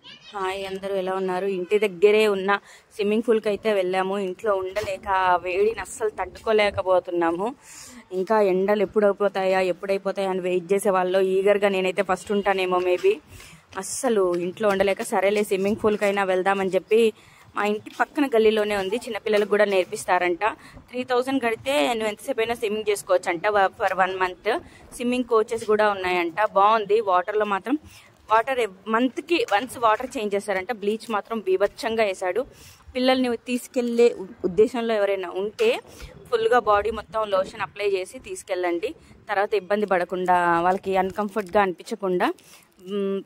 Hi, అందరూ ఎలా ఉన్నారు? ఇంటి దగ్గరే ఉన్న స్విమ్మింగ్ పూల్కి అయితే వెళ్ళాము. ఇంట్లో ఉండలేక వేడిని అస్సలు తట్టుకోలేకపోతున్నాము. ఇంకా ఎండలు ఎప్పుడైపోతాయా అని వెయిట్ చేసే వాళ్ళు ఈగర్గా నేనైతే ఫస్ట్ ఉంటానేమో మేబీ. అస్సలు ఇంట్లో ఉండలేక సరేలే స్విమ్మింగ్ పూల్కి అయినా వెళ్దామని చెప్పి, మా ఇంటి పక్కన గల్లీలోనే ఉంది, చిన్నపిల్లలకు కూడా నేర్పిస్తారంట. 3000 కడితే నువ్వు ఎంతసేపు అయినా స్విమ్మింగ్ చేసుకోవచ్చు అంట ఫర్ 1 month. స్విమ్మింగ్ కోచెస్ కూడా ఉన్నాయంట. బాగుంది. వాటర్లో మాత్రం వాటర్ మంత్కి వన్స్ వాటర్ చేంజ్ చేస్తారంట. బ్లీచ్ మాత్రం బీభత్సంగా వేశాడు. పిల్లల్ని తీసుకెళ్లే ఉద్దేశంలో ఎవరైనా ఉంటే ఫుల్గా బాడీ మొత్తం లోషన్ అప్లై చేసి తీసుకెళ్ళండి. తర్వాత ఇబ్బంది పడకుండా, వాళ్ళకి అన్కంఫర్ట్గా అనిపించకుండా.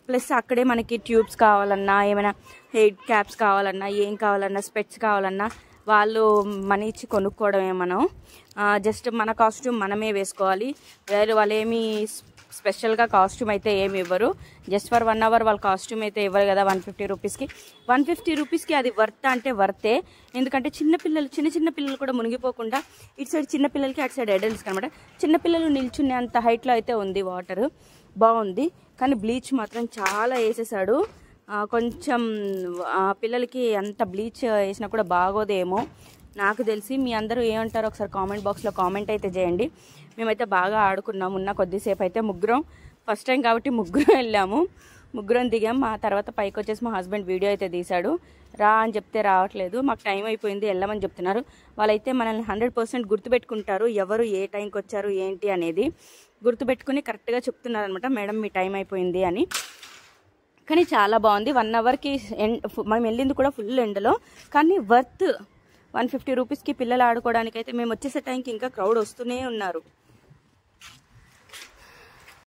ప్లస్ అక్కడే మనకి ట్యూబ్స్ కావాలన్నా, ఏమైనా హెయిర్ క్యాప్స్ కావాలన్నా, ఏం కావాలన్నా, స్పెట్స్ కావాలన్నా వాళ్ళు మనీ ఇచ్చి కొనుక్కోవడమే. మనం జస్ట్ మన కాస్ట్యూమ్ మనమే వేసుకోవాలి. వేరే వాళ్ళు ఏమి స్పెషల్గా కాస్ట్యూమ్ అయితే ఏమి ఇవ్వరు. జస్ట్ ఫర్ 1 hour వాళ్ళ కాస్ట్యూమ్ అయితే ఇవ్వరు కదా. 150 రూపీస్కి 150 రూపీస్కి అది వర్త్ అంటే వర్తే. ఎందుకంటే చిన్న పిల్లలు కూడా మునిగిపోకుండా, ఇటు సైడ్ చిన్నపిల్లలకి అటు సైడ్ అడల్ట్స్కి అనమాట. చిన్నపిల్లలు నిల్చునే అంత హైట్లో అయితే ఉంది వాటర్. బాగుంది. కానీ బ్లీచ్ మాత్రం చాలా వేసేసాడు. కొంచెం పిల్లలకి అంత బ్లీచ్ వేసినా కూడా బాగోదేమో నాకు తెలిసి. మీ అందరూ ఏమంటారో ఒకసారి కామెంట్ బాక్స్లో కామెంట్ అయితే చేయండి. మేమైతే బాగా ఆడుకున్నాము. ఉన్న కొద్దిసేపు అయితే ముగ్గురం, ఫస్ట్ టైం కాబట్టి ముగ్గురం వెళ్ళాము. ముగ్గురం దిగాం. ఆ తర్వాత పైకి వచ్చేసి మా హస్బెండ్ వీడియో అయితే తీశాడు. రా అని చెప్తే రావట్లేదు. మాకు టైం అయిపోయింది, వెళ్ళమని చెప్తున్నారు. వాళ్ళైతే మనల్ని 100% గుర్తుపెట్టుకుంటారు, ఎవరు ఏ టైంకి వచ్చారు ఏంటి అనేది గుర్తుపెట్టుకుని కరెక్ట్గా చెప్తున్నారు అనమాట. మేడం మీ టైం అయిపోయింది అని. కానీ చాలా బాగుంది. 1 hourకి మనం వెళ్ళింది కూడా ఫుల్ ఎండలో, కానీ వర్త్. 150 రూపీస్కి పిల్లలు ఆడుకోవడానికి అయితే మేము వచ్చేసే టైంకి ఇంకా క్రౌడ్ వస్తూనే ఉన్నారు.